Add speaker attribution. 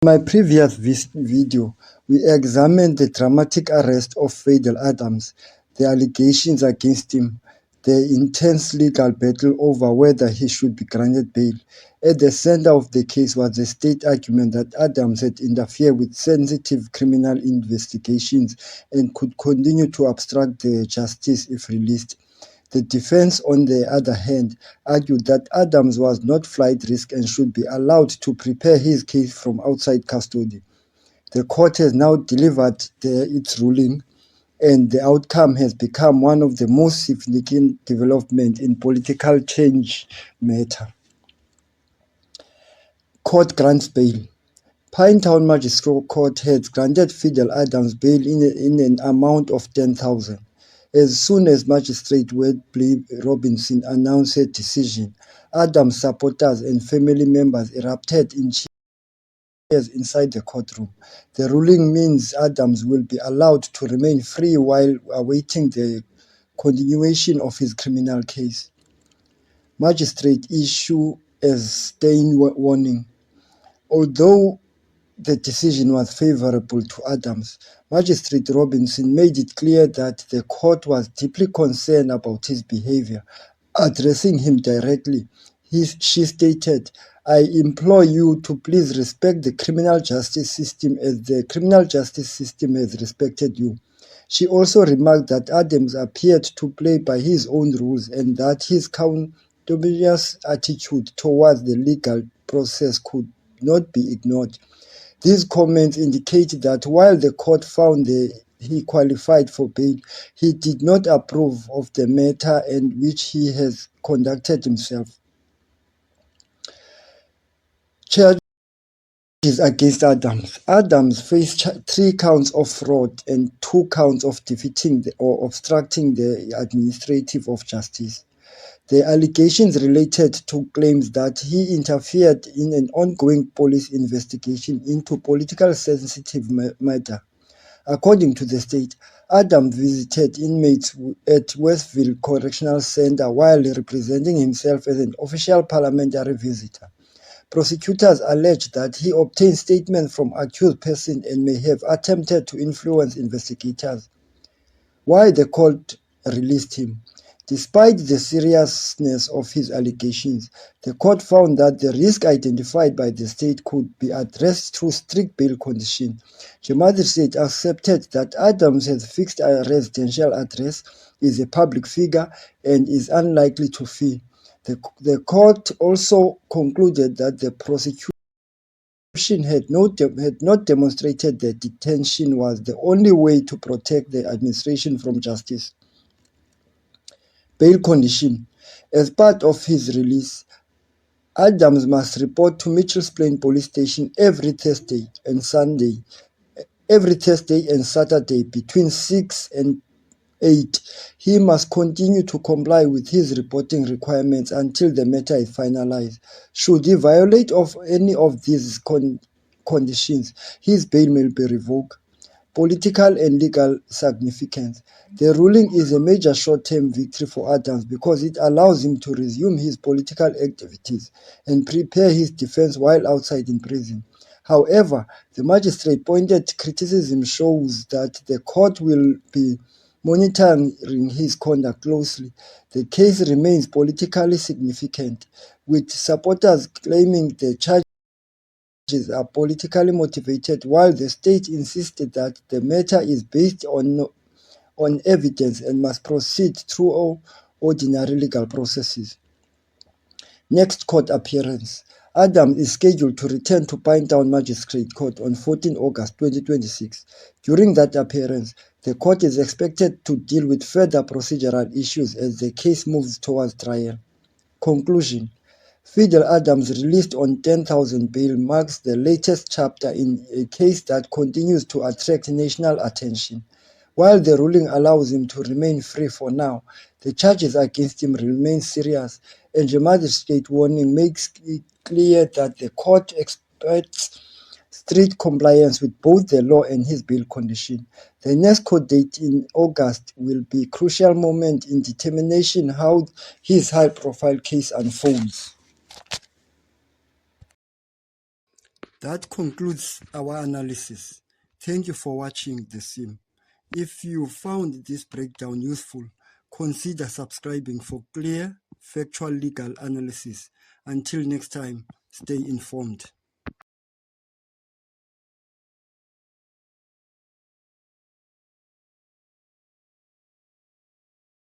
Speaker 1: In my previous video, we examined the dramatic arrest of Fidel Adams, the allegations against him, the intense legal battle over whether he should be granted bail. At the center of the case was the state argument that Adams had interfered with sensitive criminal investigations and could continue to obstruct the justice if released. The defense, on the other hand, argued that Adams was not flight risk and should be allowed to prepare his case from outside custody. The court has now delivered its ruling, and the outcome has become one of the most significant developments in political change matter. Court grants bail. Pinetown Magistrate Court has granted Fidel Adams bail in an amount of $10,000. As soon as Magistrate Wedley Robinson announced her decision, Adams' supporters and family members erupted in cheers inside the courtroom. The ruling means Adams will be allowed to remain free while awaiting the continuation of his criminal case. Magistrate issue a staying warning. Although the decision was favorable to Adams, Magistrate Robinson made it clear that the court was deeply concerned about his behavior. Addressing him directly, she stated, "I implore you to please respect the criminal justice system as the criminal justice system has respected you." She also remarked that Adams appeared to play by his own rules and that his contumacious attitude towards the legal process could not be ignored. These comments indicate that while the court found he qualified for bail, he did not approve of the matter in which he has conducted himself. Charges against Adams. Adams faced 3 counts of fraud and 2 counts of defeating or obstructing the administration of justice. The allegations related to claims that he interfered in an ongoing police investigation into politically sensitive matter. According to the state, Adams visited inmates at Westville Correctional Center while representing himself as an official parliamentary visitor. Prosecutors allege that he obtained statements from accused persons and may have attempted to influence investigators. Why the court released him? Despite the seriousness of his allegations, the court found that the risk identified by the state could be addressed through strict bail conditions. The magistrate accepted that Adams has fixed a residential address, is a public figure, and is unlikely to flee. The court also concluded that the prosecution had not demonstrated that detention was the only way to protect the administration from justice. Bail condition. As part of his release, Adams must report to Mitchell's Plain Police Station every Thursday and Saturday between 6 and 8. He must continue to comply with his reporting requirements until the matter is finalized. Should he violate any of these conditions, his bail may be revoked. Political and legal significance. The ruling is a major short-term victory for Adams because it allows him to resume his political activities and prepare his defense while outside in prison. However, the magistrate pointed criticism shows that the court will be monitoring his conduct closely. The case remains politically significant, with supporters claiming the charges are politically motivated, while the state insisted that the matter is based on evidence and must proceed through ordinary legal processes. Next court appearance. Adams is scheduled to return to Pinetown Magistrate Court on 14 August 2026. During that appearance, the court is expected to deal with further procedural issues as the case moves towards trial. Conclusion. Fidel Adams, released on $10,000 bail, marks the latest chapter in a case that continues to attract national attention. While the ruling allows him to remain free for now, the charges against him remain serious, and the magistrate warning makes it clear that the court expects strict compliance with both the law and his bail condition. The next court date in August will be a crucial moment in determining how his high-profile case unfolds. That concludes our analysis. Thank you for watching the sim. If you found this breakdown useful, consider subscribing for clear, factual legal analysis. Until next time, stay informed.